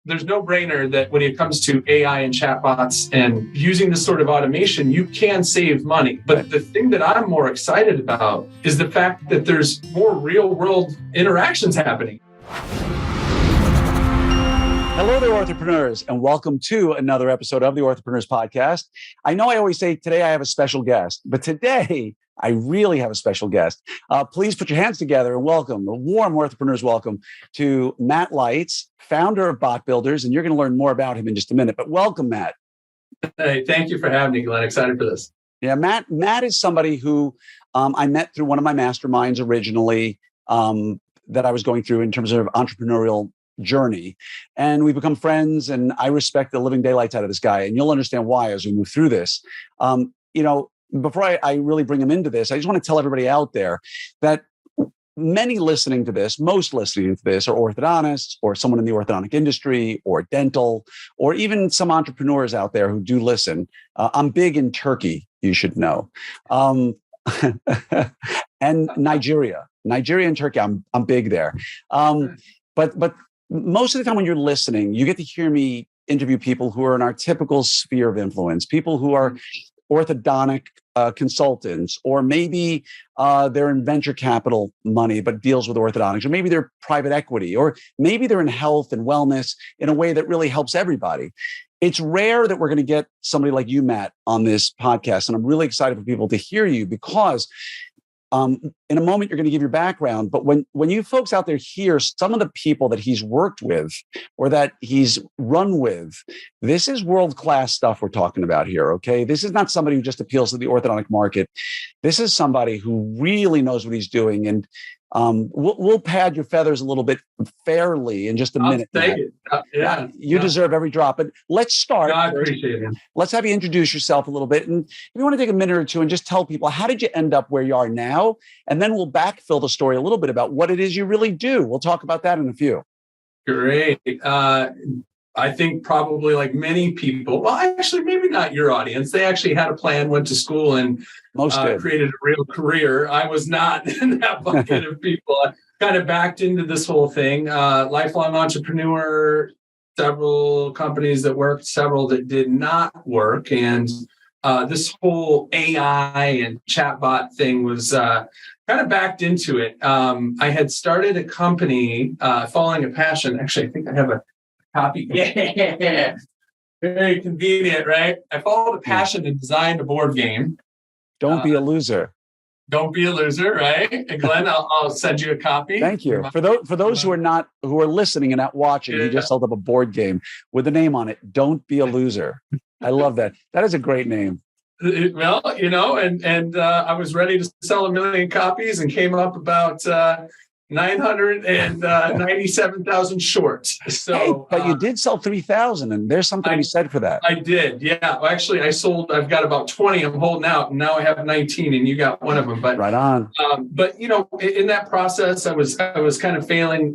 there's no brainer that when it comes to AI and chatbots and using this sort of automation, you can save money. But the thing that I'm more excited about is the fact that there's more real world interactions happening. Hello there, Orthopreneurs, and welcome to another episode of the Orthopreneurs podcast. I know I always say today I have a special guest, but today I really have a special guest. Please put your hands together and welcome, a warm Orthopreneurs welcome to Matt Leitz, founder of Bot Builders, and you're going to learn more about him in just a minute. But welcome, Matt. Hey, thank you for having me, Glenn. Excited for this. Yeah, Matt is somebody who I met through one of my masterminds originally that I was going through in terms of entrepreneurial journey, and we've become friends, and I respect the living daylights out of this guy, and you'll understand why as we move through this. Before I really bring him into this, I just want to tell everybody out there that most listening to this are orthodontists or someone in the orthodontic industry or dental, or even some entrepreneurs out there who do listen. I'm big in Turkey, you should know. And Nigeria and Turkey, I'm big there. But most of the time when you're listening, you get to hear me interview people who are in our typical sphere of influence, people who are orthodontic consultants, or maybe they're in venture capital money, but deals with orthodontics, or maybe they're private equity, or maybe they're in health and wellness in a way that really helps everybody. It's rare that we're going to get somebody like you, Matt, on this podcast. And I'm really excited for people to hear you because in a moment, you're going to give your background, but when you folks out there hear some of the people that he's worked with or that he's run with, this is world-class stuff we're talking about here, okay? This is not somebody who just appeals to the orthodontic market. This is somebody who really knows what he's doing, and we'll pad your feathers a little bit fairly in just a minute. Thank you. You deserve every drop. But let's start. No, I appreciate it. Let's have you introduce yourself a little bit. And if you want to take a minute or two and just tell people, how did you end up where you are now? And then we'll backfill the story a little bit about what it is you really do. We'll talk about that in a few. Great. I think probably like many people, well, actually, maybe not your audience. They actually had a plan, went to school, and created a real career. I was not in that bucket of people. I kind of backed into this whole thing. Lifelong entrepreneur, several companies that worked, several that did not work. And this whole AI and chatbot thing was kind of backed into it. I had started a company following a passion. Actually, I think I have a copy. Yeah. Very convenient, right? I followed a passion and designed a board game. Don't be a loser. Don't be a loser, right? And Glenn, I'll send you a copy. Thank you. For those who are listening and not watching, he just held up a board game with a name on it. Don't be a loser. I love that. That is a great name. Well, and I was ready to sell 1 million copies and came up about 997,000 short. So, hey, but you did sell 3,000, and there's something to be said for that. I did, yeah. Well, actually, I've got about 20 I'm holding out, and now I have 19, and you got one of them. But right on. But in that process, I was kind of failing,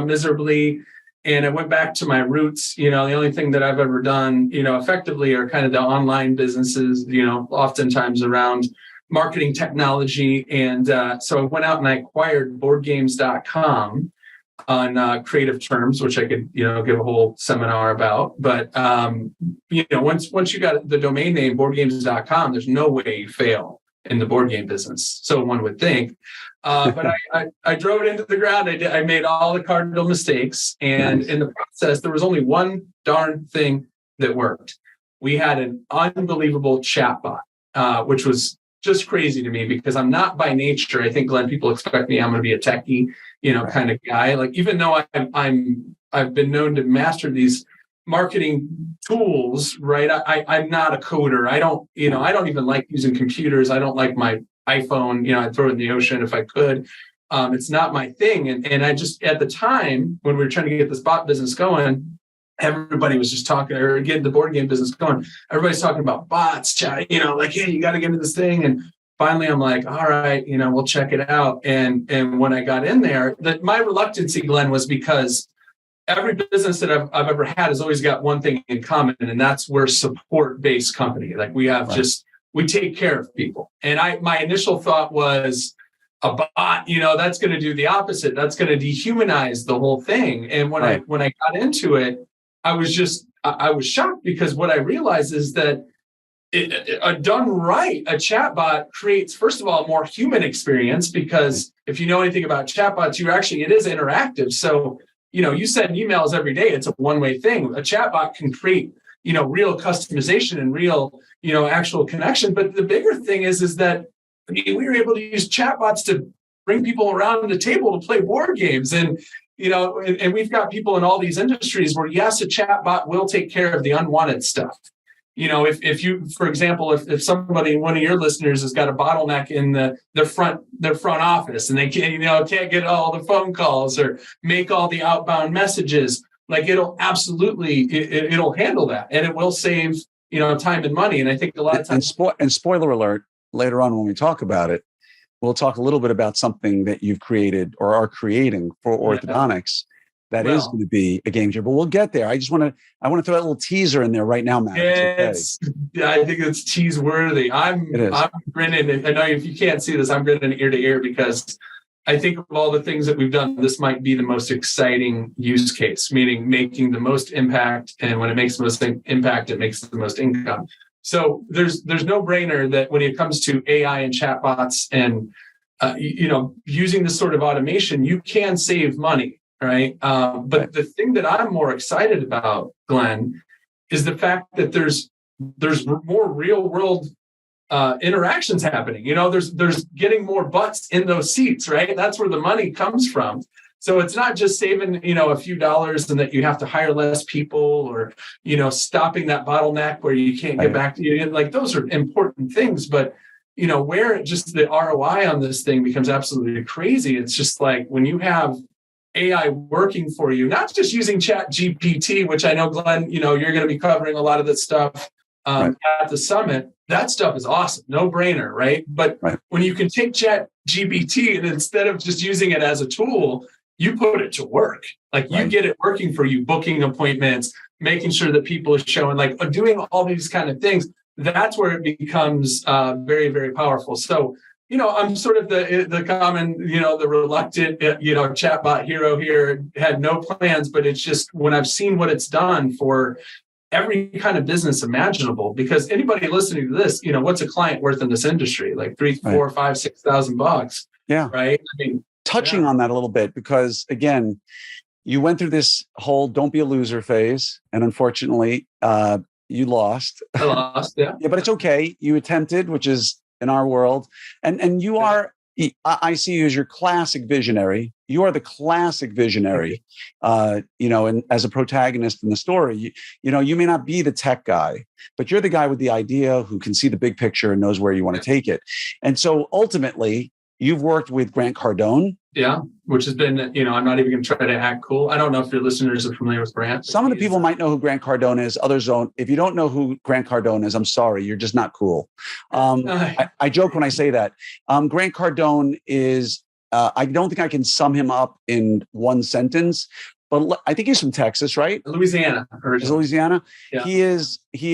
miserably, and I went back to my roots. The only thing that I've ever done, effectively, are kind of the online businesses. Oftentimes around marketing technology. And so I went out and I acquired boardgames.com on creative terms, which I could, give a whole seminar about. But, once you got the domain name boardgames.com, there's no way you fail in the board game business. So one would think. But I drove it into the ground. I made all the cardinal mistakes. And in the process, there was only one darn thing that worked. We had an unbelievable chatbot, which was just crazy to me because I'm not by nature. I think, Glenn, people expect me, I'm going to be a techie, kind of guy. Like, even though I've been known to master these marketing tools, right? I'm not a coder. I don't even like using computers. I don't like my iPhone. I'd throw it in the ocean if I could. It's not my thing. And I just, at the time when we were trying to get this bot business going, everybody was just talking, or getting the board game business going. Everybody's talking about bots, chat, like, hey, you got to get into this thing. And finally, I'm like, all right, we'll check it out. And when I got in there, my reluctancy, Glenn, was because every business that I've ever had has always got one thing in common, and that's we're a support-based company. Like, we have we take care of people. And my initial thought was, a bot, that's going to do the opposite. That's going to dehumanize the whole thing. And when I got into it, I was shocked, because what I realized is that done right, a chatbot creates, first of all, a more human experience, because if you know anything about chatbots, it is interactive. So, you send emails every day. It's a one-way thing. A chatbot can create, real customization and real, actual connection. But the bigger thing is that we were able to use chatbots to bring people around the table to play board games. And, and we've got people in all these industries where, yes, a chatbot will take care of the unwanted stuff. If you, for example, if somebody, one of your listeners, has got a bottleneck in their front office, and they can't get all the phone calls or make all the outbound messages, like it'll handle that, and it will save, time and money. And I think a lot of times, and spoiler alert, later on when we talk about it, we'll talk a little bit about something that you've created or are creating for orthodontics. That is going to be a game changer, but we'll get there. I want to throw that little teaser in there right now, Matt. I think it's tease worthy. I'm grinning, and I know if you can't see this, I'm grinning ear to ear, because I think of all the things that we've done, this might be the most exciting use case, meaning making the most impact. And when it makes the most impact, it makes the most income. So there's no brainer that when it comes to AI and chatbots and using this sort of automation, you can save money. Right. But the thing that I'm more excited about, Glenn, is the fact that there's more real world interactions happening. There's getting more butts in those seats. Right. That's where the money comes from. So it's not just saving, a few dollars and that you have to hire less people, or, stopping that bottleneck where you can't get back to you. Like, those are important things. But, where just the ROI on this thing becomes absolutely crazy. It's just like when you have AI working for you, not just using ChatGPT, which I know, Glenn, you're going to be covering a lot of this stuff at the summit. That stuff is awesome. No brainer, right? But when you can take ChatGPT and instead of just using it as a tool, you put it to work. Like, you get it working for you, booking appointments, making sure that people are showing, like, doing all these kind of things. That's where it becomes very, very powerful. So, I'm sort of the common, the reluctant, chatbot hero here. Had no plans, but it's just when I've seen what it's done for every kind of business imaginable. Because anybody listening to this, what's a client worth in this industry? Like $3,000, $4,000, $5,000, $6,000. Yeah. Right. I mean, touching on that a little bit, because again, you went through this whole "don't be a loser" phase, and unfortunately, you lost. I lost. Yeah. Yeah, but it's okay. You attempted, which is in our world. And you are, I see you as your classic visionary. You are the classic visionary, and as a protagonist in the story. You may not be the tech guy, but you're the guy with the idea who can see the big picture and knows where you want to take it. And so ultimately, you've worked with Grant Cardone. Yeah, which has been, I'm not even going to try to act cool. I don't know if your listeners are familiar with Grant. Some of the people might know who Grant Cardone is. Others don't. If you don't know who Grant Cardone is, I'm sorry. You're just not cool. I joke when I say that. Grant Cardone is, I don't think I can sum him up in one sentence, but I think he's from Texas, right? Louisiana. Louisiana? Yeah. He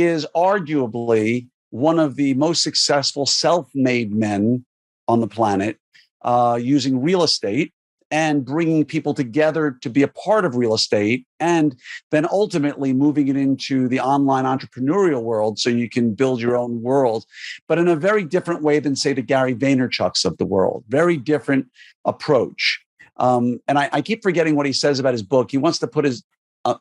is arguably one of the most successful self-made men on the planet, using real estate and bringing people together to be a part of real estate, and then ultimately moving it into the online entrepreneurial world so you can build your own world, but in a very different way than, say, the Gary Vaynerchuks of the world. Very different approach. And I keep forgetting what he says about his book. He wants to put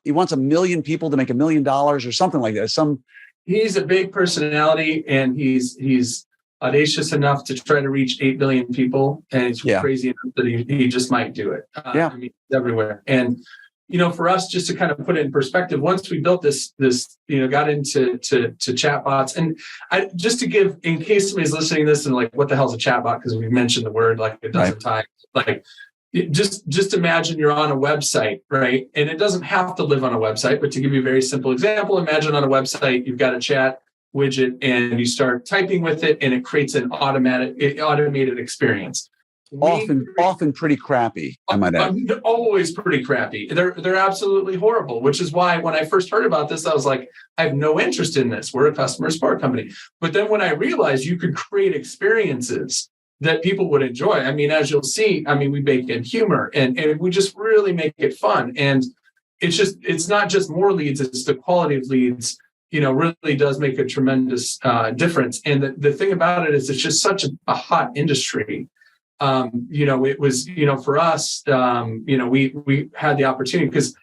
he wants 1 million people to make $1 million or something like that. He's a big personality, and he's audacious enough to try to reach 8 billion people, and it's crazy enough that he just might do it. I mean, everywhere. And for us, just to kind of put it in perspective, once we built this got into chatbots, and just to give, in case somebody's listening to this and like, what the hell's a chatbot? Because we've mentioned the word like a dozen times. Like, just imagine you're on a website, right? And it doesn't have to live on a website, but to give you a very simple example, imagine on a website you've got a chat widget and you start typing with it, and it creates an automated experience. Often pretty crappy, I might add. Always pretty crappy. They're absolutely horrible, which is why when I first heard about this, I was like, I have no interest in this. We're a customer support company. But then when I realized you could create experiences that people would enjoy, I mean, as you'll see, we bake in humor and we just really make it fun. And it's not just more leads, it's the quality of leads, really does make a tremendous difference. And the thing about it is it's just such a hot industry. It was, for us, we had the opportunity because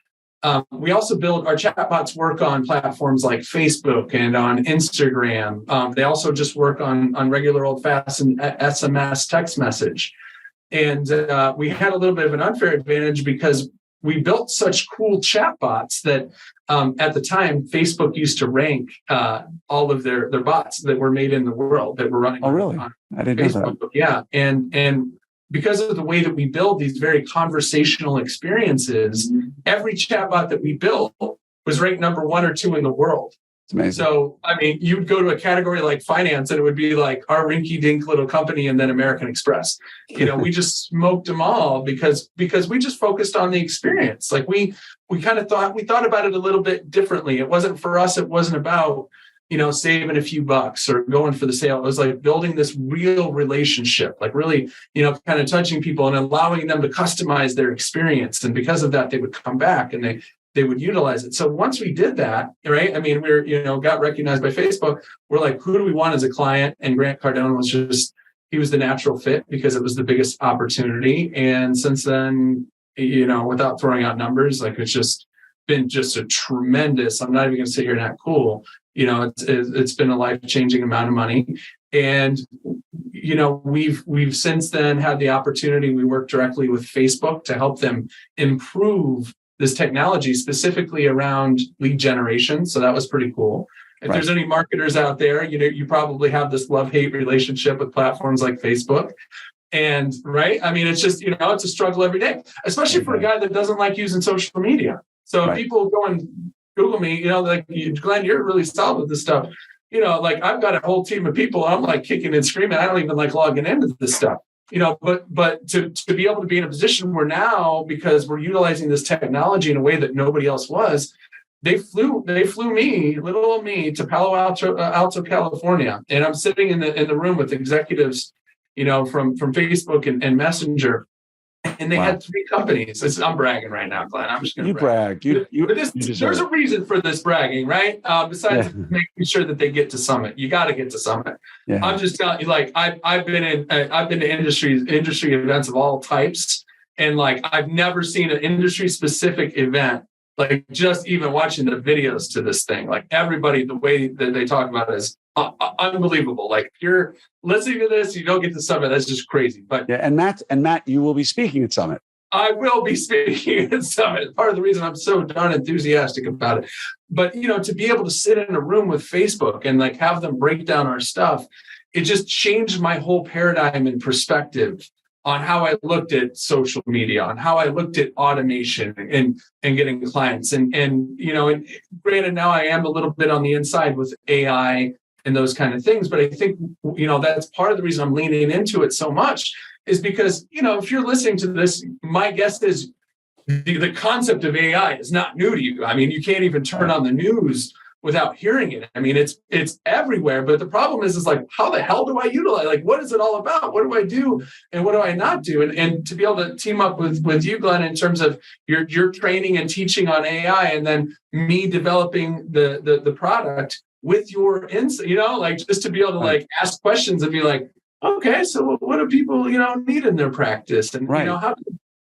we also build our chatbots work on platforms like Facebook and on Instagram. They also just work on regular old-fashioned SMS text message. And we had a little bit of an unfair advantage because we built such cool chatbots that at the time, Facebook used to rank all of their bots that were made in the world that were running. Oh, really? On I didn't Facebook. know that. Yeah. And because of the way that we build these very conversational experiences, every chatbot that we built was ranked number 1 or 2 in the world. It's amazing. So, you'd go to a category like finance and it would be like our rinky-dink little company and then American Express. We just smoked them all because we just focused on the experience. Like we kind of thought about it a little bit differently. It wasn't for us. It wasn't about, saving a few bucks or going for the sale. It was like building this real relationship, like really, kind of touching people and allowing them to customize their experience. And because of that, they would come back and they would utilize it. So once we did that, right? We're, got recognized by Facebook. We're like, who do we want as a client? And Grant Cardone he was the natural fit because it was the biggest opportunity. And since then, without throwing out numbers, like it's just been just a tremendous, I'm not even going to sit here and act cool. It's been a life-changing amount of money. And, we've since then had the opportunity. We work directly with Facebook to help them improve this technology specifically around lead generation. So that was pretty cool. If there's any marketers out there, you probably have this love-hate relationship with platforms like Facebook. And it's just, it's a struggle every day, especially for a guy that doesn't like using social media. So if people go and Google me, like, Glenn, you're really solid with this stuff. Like I've got a whole team of people. I'm like kicking and screaming. I don't even like logging into this stuff. But to be able to be in a position where now, because we're utilizing this technology in a way that nobody else was, they flew me, little old me, to Palo Alto, California, and I'm sitting in the room with executives, from Facebook and Messenger, and they had 3 companies. I'm bragging right now, Glenn. I'm just going to brag. There's a reason for this bragging, right? Besides making sure that they get to Summit, you got to get to Summit. Yeah. I'm just telling you, like I've been to industry events of all types, and like I've never seen an industry specific event. Like just even watching the videos to this thing, like everybody, the way that they talk about it is unbelievable. Like if you're listening to this, you don't get to Summit. That's just crazy. But and Matt, you will be speaking at Summit. I will be speaking at Summit. Part of the reason I'm so darn enthusiastic about it. But to be able to sit in a room with Facebook and like have them break down our stuff, it just changed my whole paradigm and perspective on how I looked at social media, on how I looked at automation and getting clients. And granted, now I am a little bit on the inside with AI and those kind of things. But I think, that's part of the reason I'm leaning into it so much is because, if you're listening to this, my guess is the concept of AI is not new to you. You can't even turn on the news without hearing it. It's everywhere. But the problem is like, how the hell do I utilize? Like, what is it all about? What do I do? And what do I not do? And to be able to team up with you, Glenn, in terms of your training and teaching on AI, and then me developing the product with your insight, like just to be able to like ask questions and be like, okay, so what do people, need in their practice? And,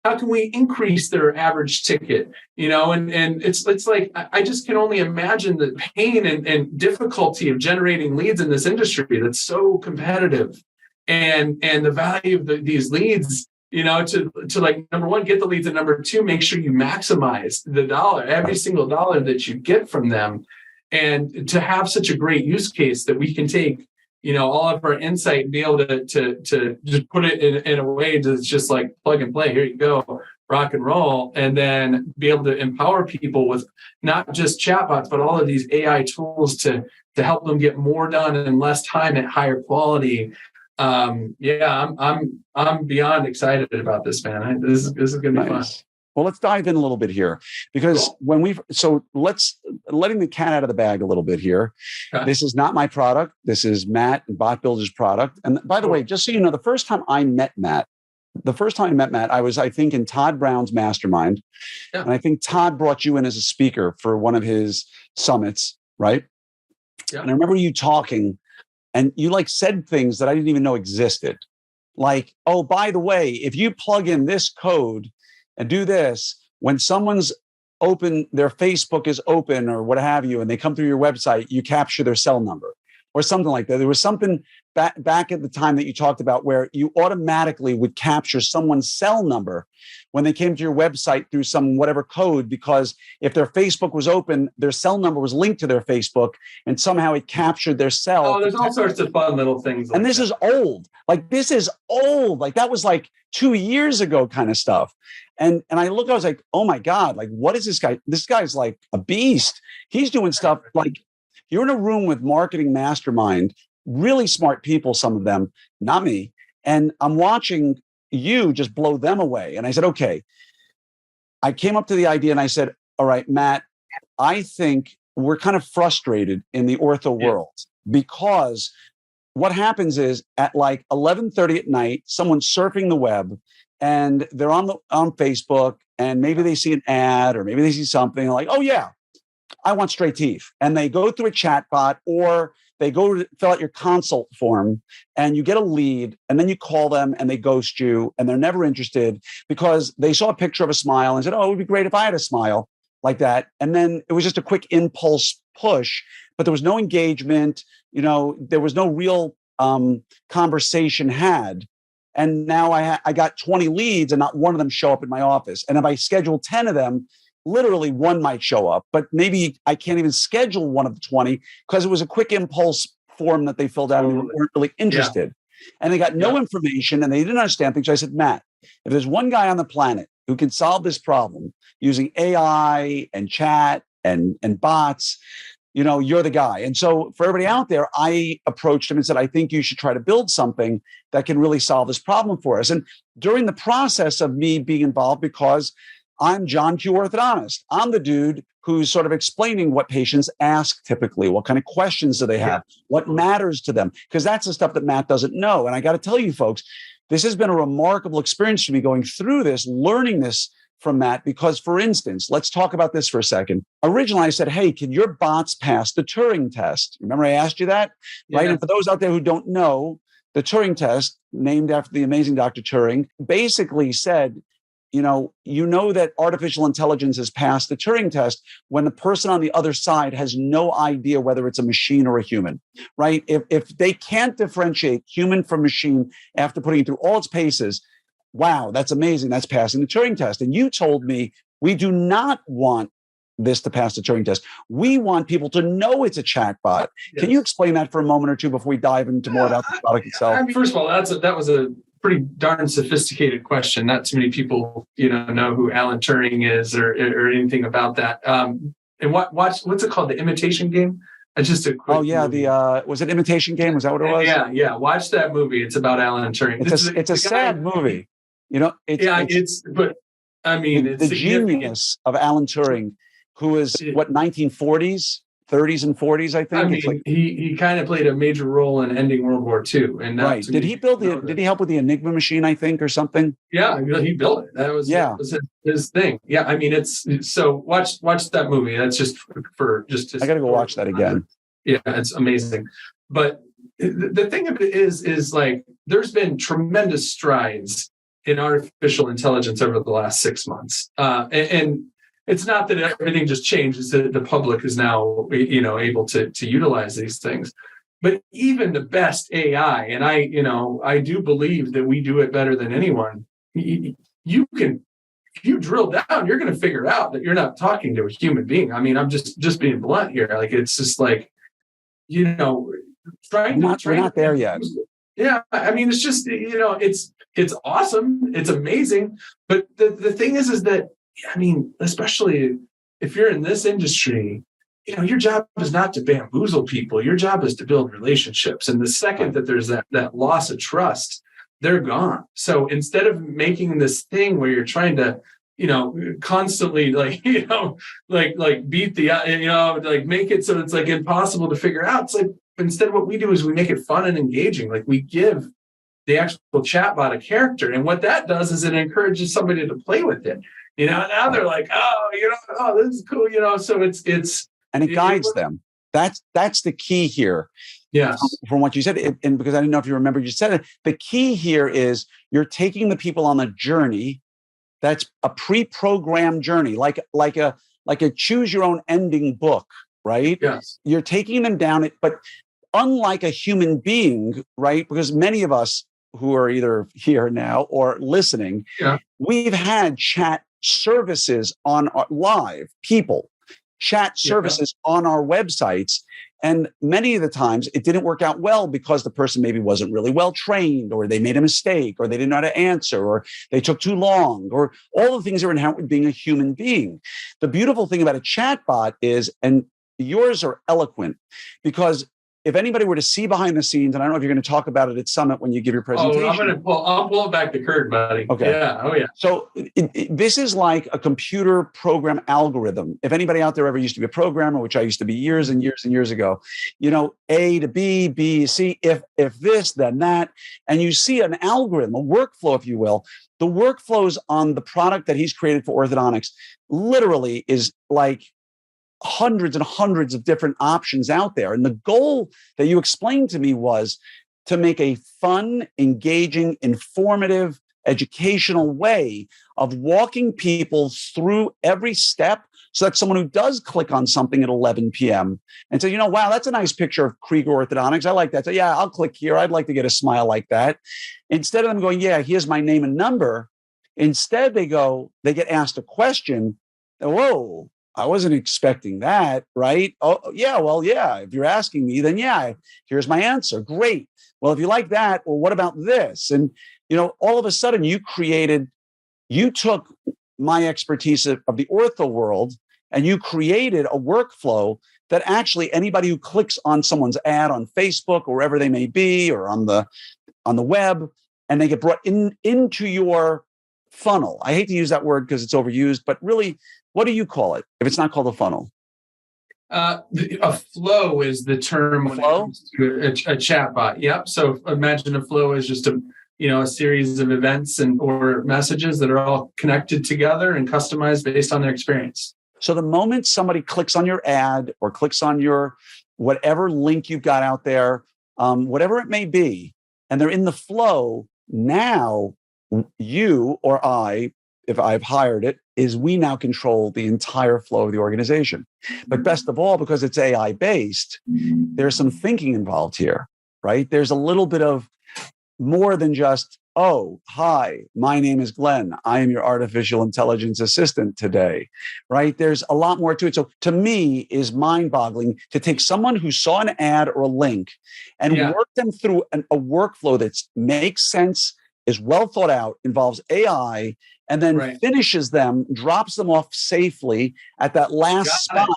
how can we increase their average ticket? And it's like, I just can only imagine the pain and difficulty of generating leads in this industry that's so competitive, and the value of these leads, to like, number one, get the leads, and number two, make sure you maximize the dollar, every single dollar that you get from them. And to have such a great use case that we can take, all of our insight and be able to just put it in a way that's just like plug and play. Here you go, rock and roll, and then be able to empower people with not just chatbots, but all of these AI tools to help them get more done in less time at higher quality. I'm beyond excited about this, man. This is going to be fun. Well, let's dive in a little bit here, because letting the cat out of the bag a little bit here. Okay. This is not my product. This is Matt and Bot Builder's product. And by the way, just so you know, the first time I met Matt the first time I met Matt, I was, I think, in Todd Brown's mastermind. Yeah. And I think Todd brought you in as a speaker for one of his summits, right? Yeah. And I remember you talking, and you like said things that I didn't even know existed. Like, oh, by the way, if you plug in this code and do this, when someone's open, their Facebook is open or what have you, and they come through your website, you capture their cell number or something like that. There was something back at the time that you talked about where you automatically would capture someone's cell number when they came to your website through some whatever code, because if their Facebook was open, their cell number was linked to their Facebook, and somehow it captured their cell. Oh, there's all sorts of fun little things. And this is old. Like, this is old. Like, that was like 2 years ago kind of stuff. And I look, I was like, oh my God, like, what is this guy? This guy's like a beast. He's doing stuff like, you're in a room with marketing mastermind, really smart people, some of them, not me. And I'm watching you just blow them away. And I said, okay, I came up to the idea and I said, all right, Matt, I think we're kind of frustrated in the ortho world, because what happens is at like 11:30 at night, someone's surfing the web and they're on Facebook, and maybe they see an ad or maybe they see something like, oh yeah, I want straight teeth. And they go through a chatbot, or they go to fill out your consult form and you get a lead, and then you call them and they ghost you and they're never interested because they saw a picture of a smile and said, oh, it would be great if I had a smile like that. And then it was just a quick impulse push, but there was no engagement. You know, there was no real conversation had. And now I got 20 leads and not one of them show up in my office. And if I schedule 10 of them, literally one might show up, but maybe I can't even schedule one of the 20 because it was a quick impulse form that they filled out and they weren't really interested. Yeah. And they got no information and they didn't understand things. So I said, Matt, if there's one guy on the planet who can solve this problem using AI and chat and bots, you know, you're the guy. And so for everybody out there, I approached him and said, I think you should try to build something that can really solve this problem for us. And during the process of me being involved, because I'm John Q. Orthodontist, I'm the dude who's sort of explaining what patients ask typically, what kind of questions do they have, what matters to them, because that's the stuff that Matt doesn't know. And I got to tell you folks, this has been a remarkable experience for me going through this, learning this from Matt, because for instance, let's talk about this for a second. Originally, I said, hey, can your bots pass the Turing test? Remember I asked you that? Yeah. Right. And for those out there who don't know, the Turing test, named after the amazing Dr. Turing, basically said, you know that artificial intelligence has passed the Turing test when the person on the other side has no idea whether it's a machine or a human, right? If they can't differentiate human from machine after putting it through all its paces, wow, that's amazing. That's passing the Turing test. And you told me we do not want this to pass the Turing test. We want people to know it's a chatbot. Yes. Can you explain that for a moment or two before we dive into more about the product itself? I mean, first of all, that was a pretty darn sophisticated question. Not too many people, know who Alan Turing is or anything about that. And what's it called? The Imitation Game? Just a quick movie. Was it Imitation Game? Was that what it was? Yeah. Watch that movie. It's about Alan Turing. It's a sad movie. It's the genius of Alan Turing, who is 1940s, 30s and 40s, I think. I mean, he kind of played a major role in ending World War II. And right. Did he help with the Enigma machine, I think, or something? Yeah, he built it. That was his thing. Yeah, I mean, so watch that movie. That's just for I got to go watch that again. Yeah, it's amazing. But the thing of it is like, there's been tremendous strides in artificial intelligence over the last 6 months. And it's not that everything just changed. It's that the public is now, able to utilize these things. But even the best AI, and I do believe that we do it better than anyone. You can, if you drill down, you're going to figure out that you're not talking to a human being. I mean, I'm just being blunt here. Like, it's just like, we're not there yet. Yeah, I mean, it's just, it's awesome. It's amazing. But the thing is that, I mean, especially if you're in this industry, your job is not to bamboozle people. Your job is to build relationships. And the second that there's that loss of trust, they're gone. So instead of making this thing where you're trying to, constantly like beat the, like make it so it's like impossible to figure out. It's like, instead what we do is we make it fun and engaging. Like, we give the actual chatbot a character. And what that does is it encourages somebody to play with it. Now they're like, oh, this is cool. So it's and it guides them. That's the key here. Yes. From what you said, and because I didn't know if you remember, you said it. The key here is you're taking the people on a journey that's a pre-programmed journey, like a choose your own ending book, right? Yes. You're taking them down it, but unlike a human being, right? Because many of us who are either here now or listening, we've had chat services on our live people, chat services on our websites. And many of the times it didn't work out well because the person maybe wasn't really well trained, or they made a mistake, or they didn't know how to answer, or they took too long, or all the things that are inherent with being a human being. The beautiful thing about a chatbot is, and yours are eloquent, because if anybody were to see behind the scenes, and I don't know if you're going to talk about it at Summit when you give your presentation. I'll pull back the curtain, buddy. Okay. Yeah. Oh, yeah. So this is like a computer program algorithm. If anybody out there ever used to be a programmer, which I used to be years and years and years ago, A to B, B to C, if this, then that, and you see an algorithm, a workflow, if you will. The workflows on the product that he's created for orthodontics literally is like hundreds and hundreds of different options out there. And the goal that you explained to me was to make a fun, engaging, informative, educational way of walking people through every step, so that someone who does click on something at 11 p.m. and say, wow, that's a nice picture of Krieger Orthodontics. I like that. So yeah, I'll click here. I'd like to get a smile like that. Instead of them going, yeah, here's my name and number. Instead, they get asked a question. Whoa, I wasn't expecting that, right? Oh, yeah, well, yeah, if you're asking me, then yeah, here's my answer. Great. Well, if you like that, well, what about this? And, all of a sudden you took my expertise of the ortho world, and you created a workflow that actually anybody who clicks on someone's ad on Facebook or wherever they may be, or on the web, and they get brought into your funnel. I hate to use that word because it's overused, but really, what do you call it if it's not called a funnel? A flow is the term when it comes to a chatbot. Yep. So imagine a flow is just a series of events or messages that are all connected together and customized based on their experience. So the moment somebody clicks on your ad or clicks on your whatever link you've got out there, whatever it may be, and they're in the flow, now you or I, if I've hired it, is we now control the entire flow of the organization. But best of all, because it's AI based, there's some thinking involved here, right? There's a little bit of more than just, oh, hi, my name is Glenn. I am your artificial intelligence assistant today, right? There's a lot more to it. So to me, is mind-boggling to take someone who saw an ad or a link and work them through a workflow that makes sense, is well thought out, involves AI, and then finishes them, drops them off safely at that last spot,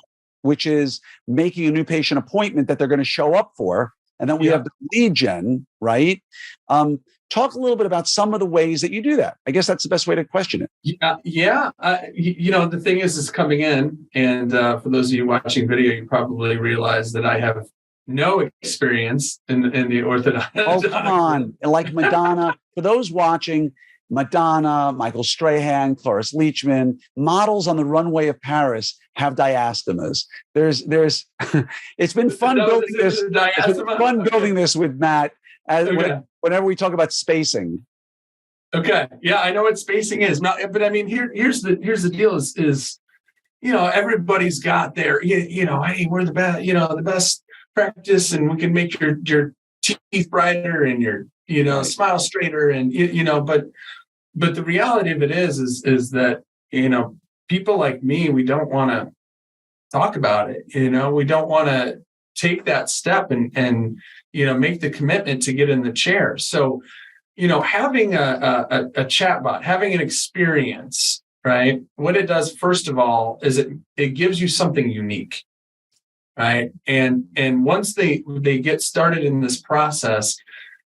which is making a new patient appointment that they're going to show up for. And then we have the lead gen, right? Talk a little bit about some of the ways that you do that. I guess that's the best way to question it. The thing is coming in, and for those of you watching video, you probably realize that I have no experience in the orthodontic. Oh, come on. Like Madonna, for those watching, Madonna, Michael Strahan, Cloris Leachman, models on the runway of Paris have diastemas. There's it's been fun building this. It's been fun building this with Matt whenever we talk about spacing. Okay. Yeah, I know what spacing is. But I mean, here's the deal is everybody's got their, hey, we're the best, the best practice, and we can make your teeth brighter and your smile straighter, and but the reality of it is that people like me, we don't want to talk about it. We don't want to take that step and make the commitment to get in the chair. So having a chatbot, having an experience, right? What it does, first of all, is it gives you something unique. Right. And once they get started in this process,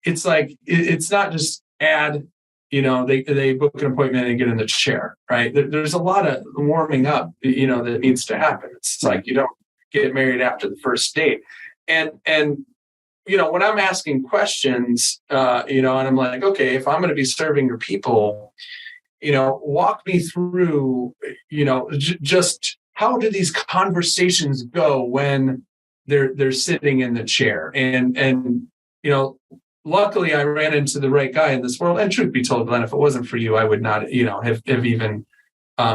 it's like, it's not just add, they book an appointment and get in the chair. Right. There's a lot of warming up, that needs to happen. It's like, you don't get married after the first date. And when I'm asking questions, and I'm like, okay, if I'm going to be serving your people, walk me through, just how do these conversations go when they're sitting in the chair? And luckily I ran into the right guy in this world. And truth be told, Glenn, if it wasn't for you, I would not, have even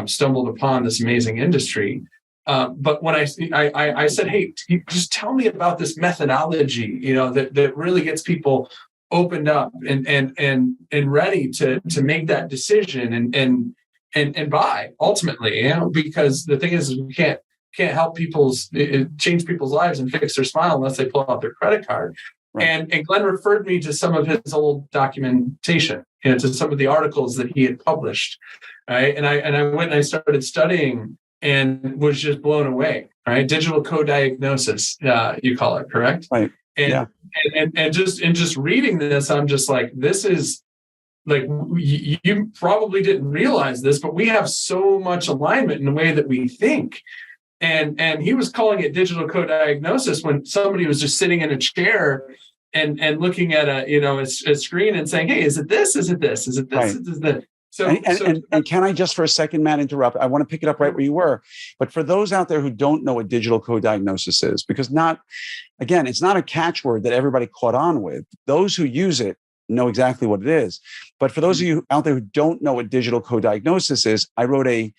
stumbled upon this amazing industry. But when I said, hey, just tell me about this methodology, that really gets people opened up and ready to make that decision and buy ultimately, because the thing is, we can't help change people's lives and fix their smile unless they pull out their credit card. Right. And Glenn referred me to some of his old documentation, to some of the articles that he had published, right? And I went and I started studying and was just blown away, right? Digital co-diagnosis, you call it, correct? Right. And just reading this, I'm just like, this is like, you probably didn't realize this, but we have so much alignment in the way that we think. And he was calling it digital co-diagnosis when somebody was just sitting in a chair and looking at a screen and saying, hey, is it this? Is it this? Is it this? Right. Is it this? And can I just for a second, Matt, interrupt? I want to pick it up right where you were. But for those out there who don't know what digital co-diagnosis is, because it's not a catchword that everybody caught on with. Those who use it know exactly what it is. But for those of you out there who don't know what digital co-diagnosis is, I wrote a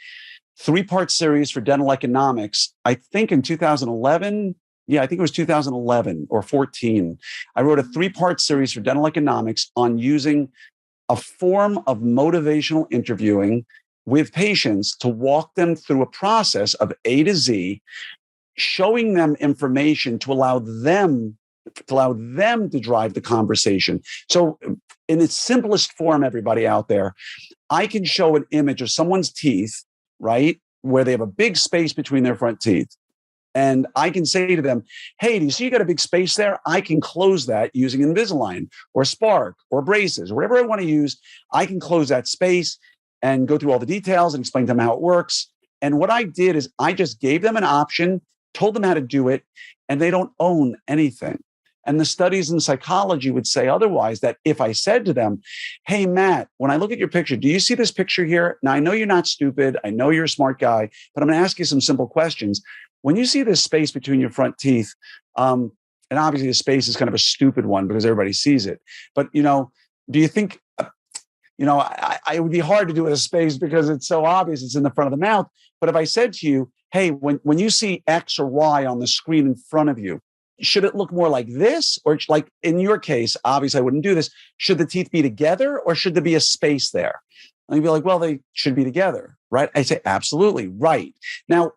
3-part series for dental economics, I think in 2011. Yeah, I think it was 2011 or 14. I wrote a 3-part series for dental economics on using a form of motivational interviewing with patients to walk them through a process of A to Z, showing them information to allow them to drive the conversation. So in its simplest form, everybody out there, I can show an image of someone's teeth, right, where they have a big space between their front teeth. And I can say to them, hey, do you see you got a big space there? I can close that using Invisalign or Spark or braces, or whatever I want to use. I can close that space and go through all the details and explain to them how it works. And what I did is I just gave them an option, told them how to do it, and they don't own anything. And the studies in psychology would say otherwise, that if I said to them, hey, Matt, when I look at your picture, do you see this picture here? Now, I know you're not stupid. I know you're a smart guy, but I'm going to ask you some simple questions. When you see this space between your front teeth, and obviously the space is kind of a stupid one because everybody sees it. But, do you think, it would be hard to do with a space because it's so obvious it's in the front of the mouth. But if I said to you, hey, when you see X or Y on the screen in front of you, should it look more like this? Or like in your case, obviously I wouldn't do this. Should the teeth be together or should there be a space there? And you'd be like, well, they should be together, right? I say, absolutely, right. Now,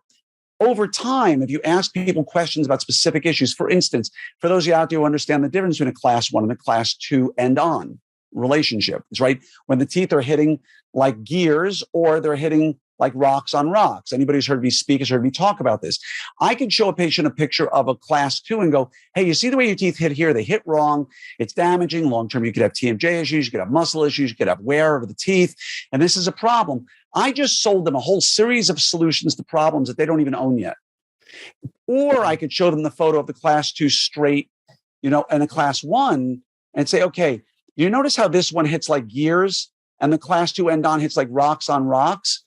over time, if you ask people questions about specific issues, for instance, for those of you out there who understand the difference between a class 1 and a class 2 end-on relationship, it's right when the teeth are hitting like gears or they're hitting like rocks on rocks. Anybody who's heard me speak has heard me talk about this. I can show a patient a picture of a class 2 and go, hey, you see the way your teeth hit here? They hit wrong. It's damaging. Long-term, you could have TMJ issues. You could have muscle issues. You could have wear over the teeth. And this is a problem. I just sold them a whole series of solutions to problems that they don't even own yet. Or I could show them the photo of the class 2 straight, and a class 1 and say, okay, you notice how this one hits like gears and the class 2 end-on hits like rocks on rocks?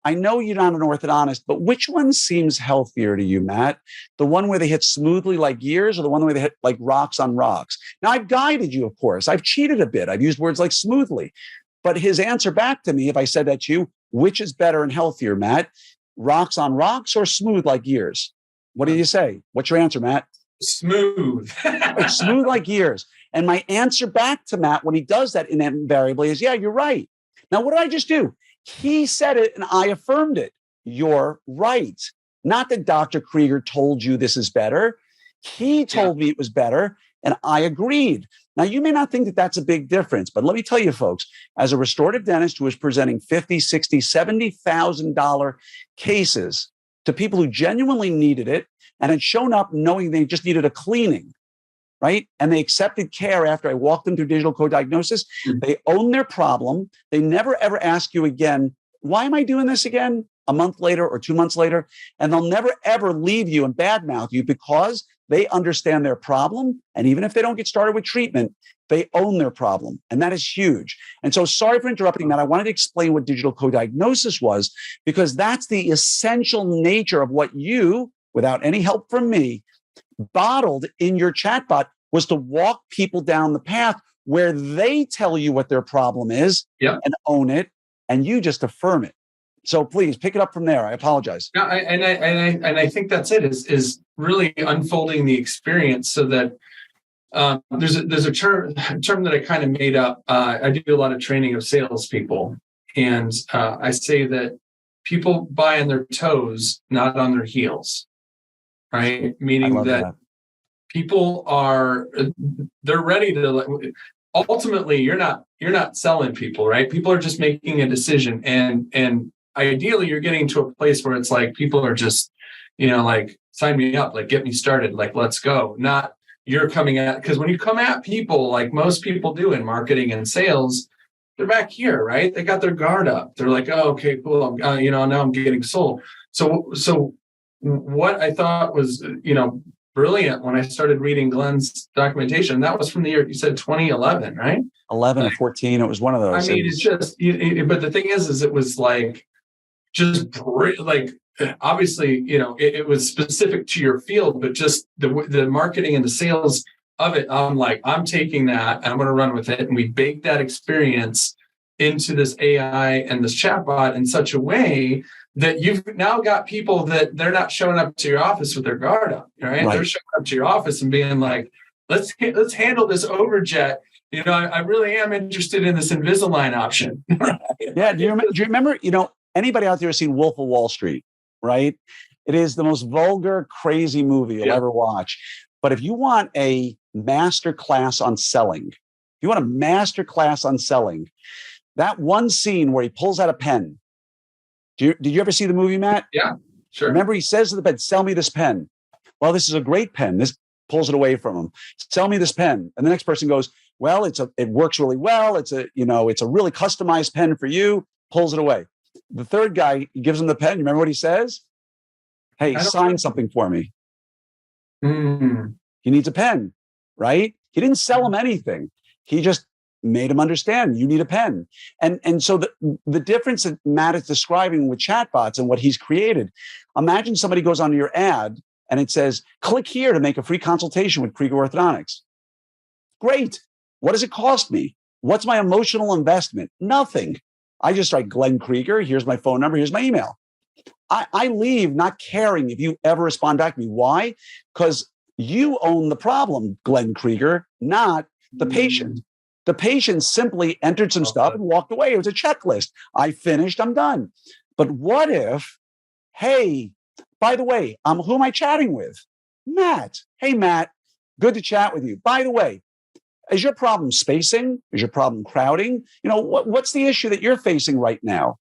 I know you're not an orthodontist, but which one seems healthier to you, Matt? The one where they hit smoothly like gears or the one where they hit like rocks on rocks? Now, I've guided you, of course. I've cheated a bit. I've used words like smoothly. But his answer back to me, if I said that to you, which is better and healthier, Matt? Rocks on rocks or smooth like gears? What do you say? What's your answer, Matt? Smooth. It's smooth like gears. And my answer back to Matt when he does that invariably is, yeah, you're right. Now, what did I just do? He said it and I affirmed it. You're right. Not that Dr. Krieger told you this is better. He told me it was better and I agreed. Now, you may not think that that's a big difference, but let me tell you, folks, as a restorative dentist who is presenting $50,000, $60,000, $70,000 cases to people who genuinely needed it and had shown up knowing they just needed a cleaning, right? And they accepted care after I walked them through digital co-diagnosis. They own their problem. They never, ever ask you again, why am I doing this again? A month later or 2 months later. And they'll never, ever leave you and badmouth you because They understand their problem. And even if they don't get started with treatment, they own their problem. And that is huge. And so sorry for interrupting, Matt. I wanted to explain what digital co-diagnosis was, because that's the essential nature of what you, without any help from me, bottled in your chatbot, was to walk people down the path where they tell you what their problem is and own it, and you just affirm it. So please pick it up from there. I apologize. No, I think that's it. Is really unfolding the experience so that there's a term that I kind of made up. I do a lot of training of salespeople, and I say that people buy on their toes, not on their heels. Right, meaning that people they're ready to. Ultimately, you're not selling people, right? People are just making a decision, and ideally, you're getting to a place where it's like people are just, like, sign me up, like, get me started, like, let's go. Not you're coming at, because when you come at people, like most people do in marketing and sales, they're back here, right? They got their guard up. They're like, oh, okay, cool. Now I'm getting sold. So what I thought was, brilliant when I started reading Glenn's documentation, that was from the year, you said 2011, right? 11 or 14. It was one of those. I mean, it's just, but the thing is it was like, just like, obviously, it was specific to your field, but just the marketing and the sales of it, I'm taking that and I'm going to run with it. And we baked that experience into this AI and this chatbot in such a way that you've now got people that they're not showing up to your office with their guard up, right? They're showing up to your office and being like, let's handle this overjet. I really am interested in this Invisalign option. Yeah. Do you remember, anybody out there has seen Wolf of Wall Street, right? It is the most vulgar, crazy movie you'll ever watch. But if you want a master class on selling, that one scene where he pulls out a pen. Did you ever see the movie, Matt? Yeah, sure. Remember, he says to the pen, sell me this pen. Well, this is a great pen. This pulls it away from him. Sell me this pen. And the next person goes, well, it works really well. It's a really customized pen for you. Pulls it away. The third guy, he gives him the pen. You remember what he says? Hey, sign something for me. He needs a pen, right? He didn't sell him anything. He just made him understand you need a pen. And so the difference that Matt is describing with chatbots and what he's created, imagine somebody goes onto your ad and it says, click here to make a free consultation with Krieger Orthodontics. Great. What does it cost me? What's my emotional investment? Nothing. I just write Glenn Krieger. Here's my phone number. Here's my email. I leave not caring if you ever respond back to me. Why? Because you own the problem, Glenn Krieger, not the patient. The patient simply entered some stuff and walked away. It was a checklist. I finished. I'm done. But what if, hey, by the way, who am I chatting with? Matt. Hey, Matt, good to chat with you. By the way, is your problem spacing? Is your problem crowding? What's the issue that you're facing right now?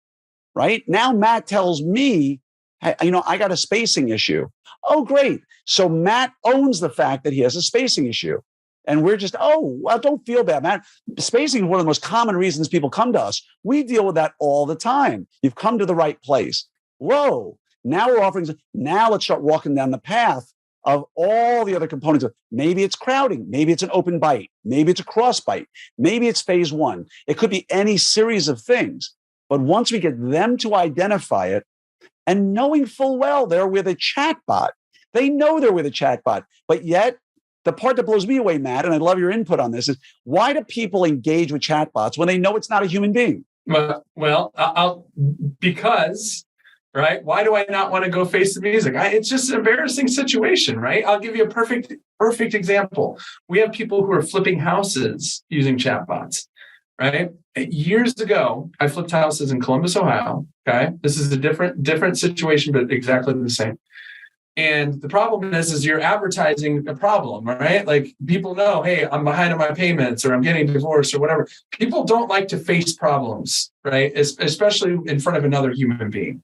Right now, Matt tells me, I got a spacing issue. Oh, great. So Matt owns the fact that he has a spacing issue. And we're just, don't feel bad, Matt. Spacing is one of the most common reasons people come to us. We deal with that all the time. You've come to the right place. Whoa. Now we're offering, now let's start walking down the path of all the other components. Maybe it's crowding. Maybe it's an open bite. Maybe it's a cross bite. Maybe it's phase one. It could be any series of things. But once we get them to identify it, and knowing full well they're with a chatbot, they know they're with a chatbot, but yet the part that blows me away, Matt, and I'd love your input on this, is why do people engage with chatbots when they know it's not a human being? Well, because, right? Why do I not want to go face the music? It's just an embarrassing situation, right? I'll give you a perfect example. We have people who are flipping houses using chatbots, right? Years ago, I flipped houses in Columbus, Ohio. Okay, this is a different situation, but exactly the same. And the problem is you're advertising a problem, right? Like people know, hey, I'm behind on my payments or I'm getting divorced or whatever. People don't like to face problems, right? Especially in front of another human being.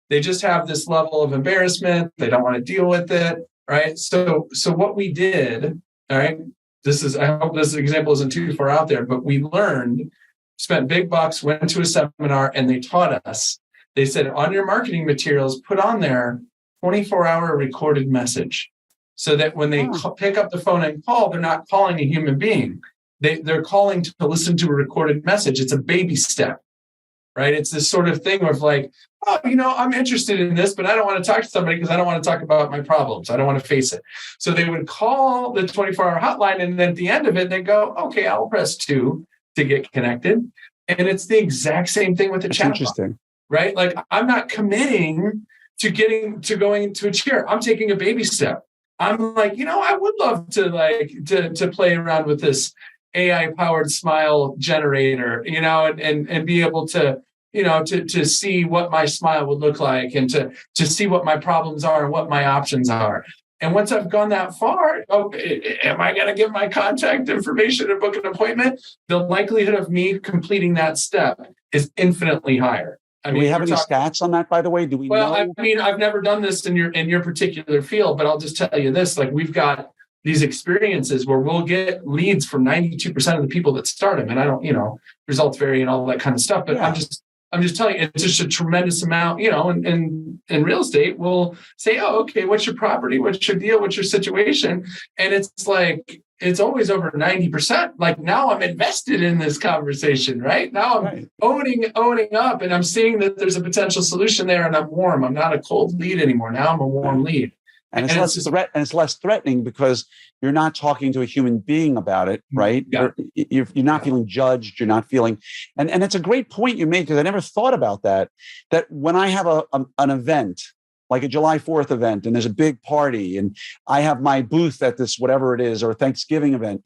They just have this level of embarrassment. They don't want to deal with it, right? So what we did, all right, I hope this example isn't too far out there, but we learned, spent big bucks, went to a seminar, and they taught us. They said, on your marketing materials, put on there 24-hour recorded message. so that when they pick up the phone and call, they're not calling a human being. They're calling to listen to a recorded message. It's a baby step, right? It's this sort of thing of like, oh, I'm interested in this, but I don't want to talk to somebody because I don't want to talk about my problems. I don't want to face it. So they would call the 24-hour hotline, and then at the end of it, they go, okay, I'll press 2 to get connected. And it's the exact same thing with the chatbot. Interesting. Right? Like, I'm not committing to going into a chair. I'm taking a baby step. I'm like, I would love to play around with this AI powered smile generator, and be able to, to see what my smile would look like, and to see what my problems are and what my options are. And once I've gone that far, am I going to give my contact information and book an appointment? The likelihood of me completing that step is infinitely higher. Do we have any stats on that, by the way? Do we know? I mean, I've never done this in your particular field, but I'll just tell you this: like, we've got these experiences where we'll get leads from 92% of the people that start them, and I don't, results vary and all that kind of stuff. But yeah. I'm just telling you, it's just a tremendous amount. In real estate, we'll say, oh, okay, what's your property? What's your deal? What's your situation? And it's like, it's always over 90%. Like, now I'm invested in this conversation, right? Now I'm owning up, and I'm seeing that there's a potential solution there, and I'm warm. I'm not a cold lead anymore. Now I'm a warm lead. And it's less threatening because you're not talking to a human being about it, right? Yeah. You're not feeling judged. You're not feeling, and it's a great point you made, because I never thought about that. That when I have an event, like a July 4th event, and there's a big party, and I have my booth at this, whatever it is, or Thanksgiving event,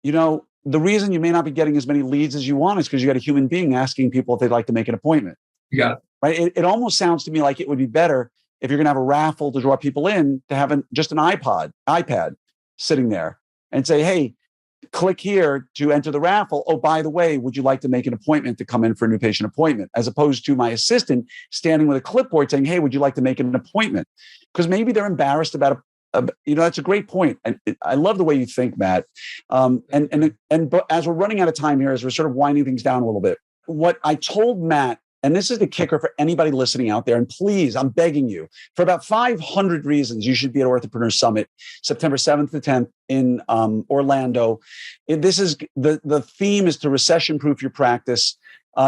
the reason you may not be getting as many leads as you want is because you got a human being asking people if they'd like to make an appointment. You got it. Right? It almost sounds to me like it would be better if you're going to have a raffle to draw people in, to have just an iPad sitting there and say, hey, click here to enter the raffle. Oh, by the way, would you like to make an appointment to come in for a new patient appointment? As opposed to my assistant standing with a clipboard saying, hey, would you like to make an appointment? Because maybe they're embarrassed about that's a great point. And I love the way you think, Matt. But as we're running out of time here, as we're sort of winding things down a little bit, what I told Matt, and this is the kicker for anybody listening out there, and please, I'm begging you, for about 500 reasons, you should be at Orthopreneurs Summit, September 7th to 10th in Orlando. This is the theme is to recession-proof your practice.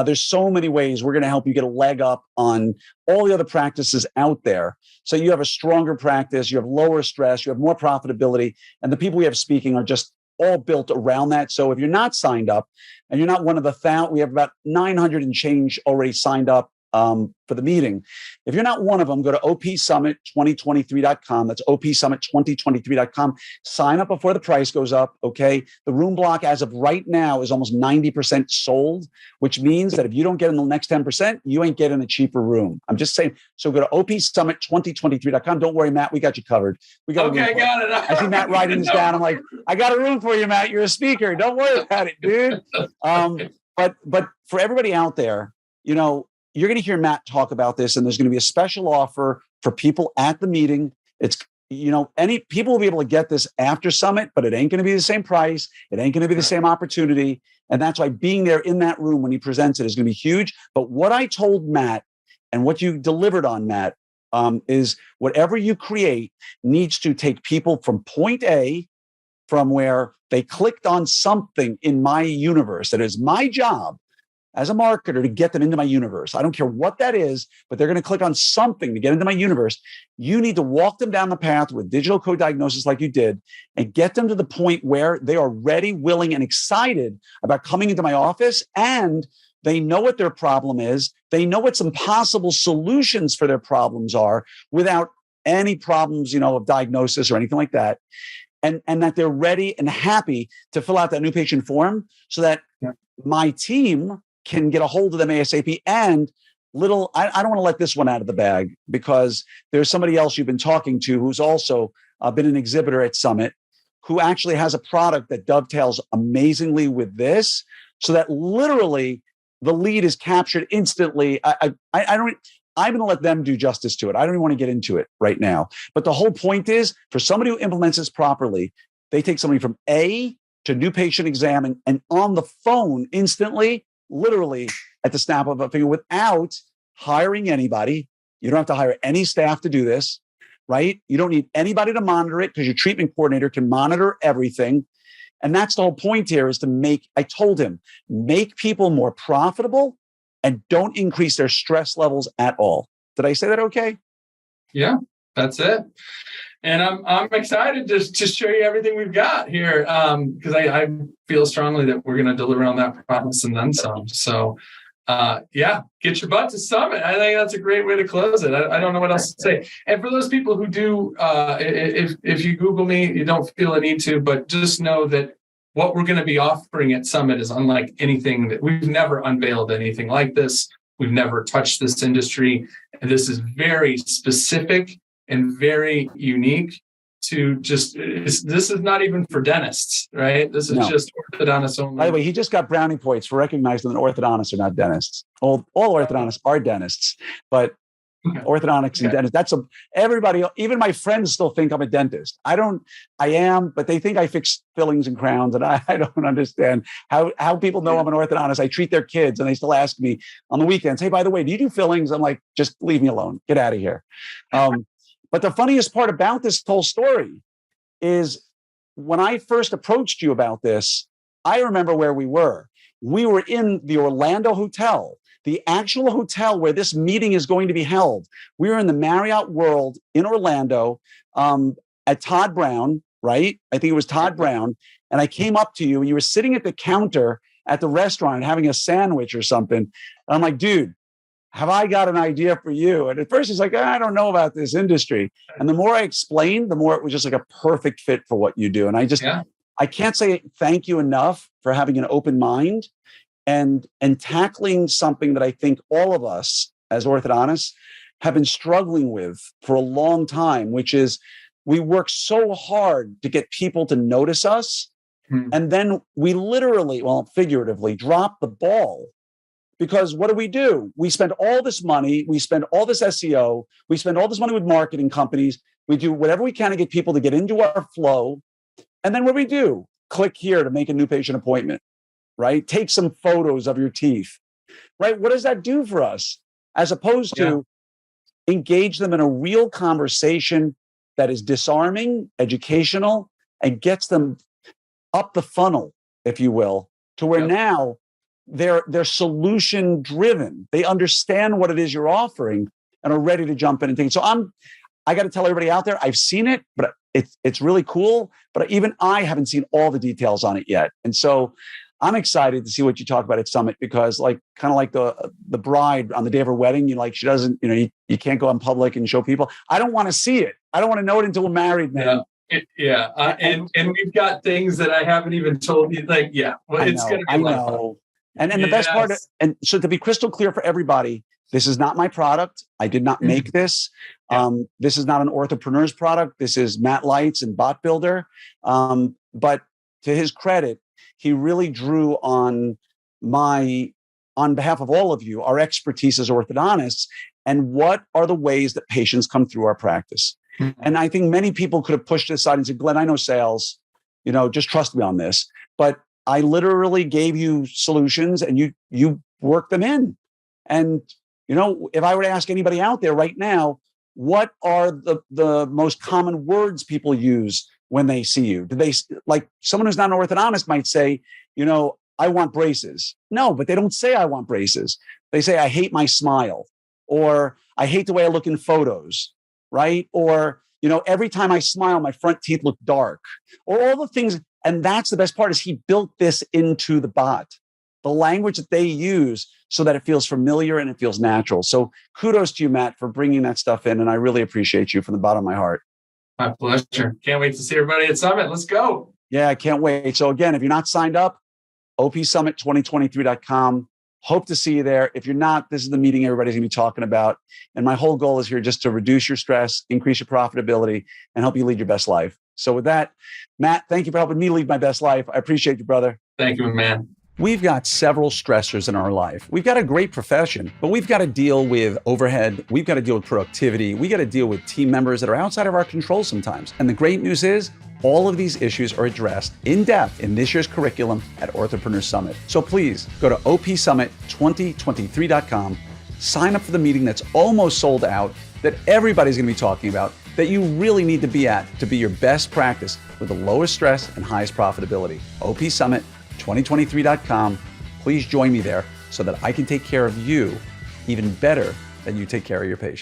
There's so many ways we're going to help you get a leg up on all the other practices out there. So you have a stronger practice, you have lower stress, you have more profitability, and the people we have speaking are just all built around that. So if you're not signed up and you're not one of the we have about 900 and change already signed up for the meeting. If you're not one of them, go to opsummit2023.com. That's opsummit2023.com. Sign up before the price goes up, okay? The room block as of right now is almost 90% sold, which means that if you don't get in the next 10%, you ain't getting a cheaper room. I'm just saying. So go to opsummit2023.com. Don't worry, Matt, we got you covered. We got okay, got it. I see Matt writing this down. I'm like, I got a room for you, Matt. You're a speaker. Don't worry about it, dude. But for everybody out there, you're going to hear Matt talk about this, and there's going to be a special offer for people at the meeting. It's, any people will be able to get this after Summit, but it ain't going to be the same price. It ain't going to be the same opportunity. And that's why being there in that room when he presents it is going to be huge. But what I told Matt and what you delivered on, Matt, is whatever you create needs to take people from point A, from where they clicked on something in my universe. That is my job as a marketer to get them into my universe. I don't care what that is, but they're going to click on something to get into my universe. You need to walk them down the path with digital code diagnosis like you did and get them to the point where they are ready, willing, and excited about coming into my office, and they know what their problem is. They know what some possible solutions for their problems are without any problems, of diagnosis or anything like that. And that they're ready and happy to fill out that new patient form so that my team can get a hold of them ASAP. And I don't want to let this one out of the bag, because there's somebody else you've been talking to who's also been an exhibitor at Summit, who actually has a product that dovetails amazingly with this, so that literally the lead is captured instantly. I'm going to let them do justice to it. I don't even want to get into it right now. But the whole point is, for somebody who implements this properly, they take somebody from A to new patient exam and on the phone instantly, literally at the snap of a finger, without hiring anybody. You don't have to hire any staff to do this. right? You don't need anybody to monitor it because your treatment coordinator can monitor everything. And that's the whole point here is I told him, make people more profitable and don't increase their stress levels at all. Did I say that okay? Yeah, that's it. And I'm excited to show you everything we've got here because I feel strongly that we're going to deliver on that promise and then some. So, get your butt to Summit. I think that's a great way to close it. I don't know what else to say. And for those people who do, if you Google me, you don't feel a need to, but just know that what we're going to be offering at Summit is unlike anything that we've never unveiled anything like this. We've never touched this industry. And this is very specific and very unique to this is not even for dentists, right? This is just orthodontists only. By the way, he just got brownie points for recognizing that orthodontists are not dentists. All orthodontists are dentists, but orthodontics and dentists, everybody, even my friends still think I'm a dentist. I am, but they think I fix fillings and crowns. And I don't understand how people know I'm an orthodontist. I treat their kids and they still ask me on the weekends, hey, by the way, do you do fillings? I'm like, just leave me alone. Get out of here. But the funniest part about this whole story is when I first approached you about this, I remember where we were. We were in the Orlando hotel, the actual hotel where this meeting is going to be held. We were in the Marriott World in Orlando at Todd Brown, right? I think it was Todd Brown. And I came up to you and you were sitting at the counter at the restaurant having a sandwich or something. And I'm like, dude, have I got an idea for you? And at first he's like, I don't know about this industry. And the more I explained, the more it was just like a perfect fit for what you do. And I can't say thank you enough for having an open mind and tackling something that I think all of us as orthodontists have been struggling with for a long time, which is we work so hard to get people to notice us. And then we literally, figuratively, drop the ball. Because what do? We spend all this money, we spend all this SEO, we spend all this money with marketing companies, we do whatever we can to get people to get into our flow. And then what do? Click here to make a new patient appointment, right? Take some photos of your teeth, right? What does that do for us? As opposed to engage them in a real conversation that is disarming, educational, and gets them up the funnel, if you will, to where now they're solution driven. They understand what it is you're offering and are ready to jump in and think. So I got to tell everybody out there, I've seen it, but it's really cool. But even I haven't seen all the details on it yet. And so I'm excited to see what you talk about at Summit because kind of like the bride on the day of her wedding, she doesn't, you can't go in public and show people. I don't want to see it. I don't want to know it until we're married, man. And we've got things that I haven't even told you. It's going to be I know. And the best part, and so to be crystal clear for everybody, this is not my product. I did not make this. This is not an Orthopreneurs product. This is Matt Leitz and Bot Builder. But to his credit, he really drew on behalf of all of you, our expertise as orthodontists, and what are the ways that patients come through our practice. And I think many people could have pushed this aside and said, Glenn, I know sales, just trust me on this. But I literally gave you solutions and you work them in. And, if I were to ask anybody out there right now, what are the most common words people use when they see you? Do they, like someone who's not an orthodontist might say, I want braces. No, but they don't say I want braces. They say, I hate my smile, or I hate the way I look in photos, right? Or, every time I smile, my front teeth look dark, or all the things. And that's the best part is he built this into the bot, the language that they use so that it feels familiar and it feels natural. So kudos to you, Matt, for bringing that stuff in. And I really appreciate you from the bottom of my heart. My pleasure. Can't wait to see everybody at Summit. Let's go. Yeah, I can't wait. So again, if you're not signed up, opsummit2023.com. Hope to see you there. If you're not, this is the meeting everybody's going to be talking about. And my whole goal is here just to reduce your stress, increase your profitability, and help you lead your best life. So with that, Matt, thank you for helping me lead my best life. I appreciate you, brother. Thank you, man. We've got several stressors in our life. We've got a great profession, but we've got to deal with overhead. We've got to deal with productivity. We got to deal with team members that are outside of our control sometimes. And the great news is all of these issues are addressed in depth in this year's curriculum at Orthopreneurs Summit. So please go to opsummit2023.com, sign up for the meeting that's almost sold out, that everybody's going to be talking about, that you really need to be at to be your best practice with the lowest stress and highest profitability. opsummit2023.com. Please join me there so that I can take care of you even better than you take care of your patients.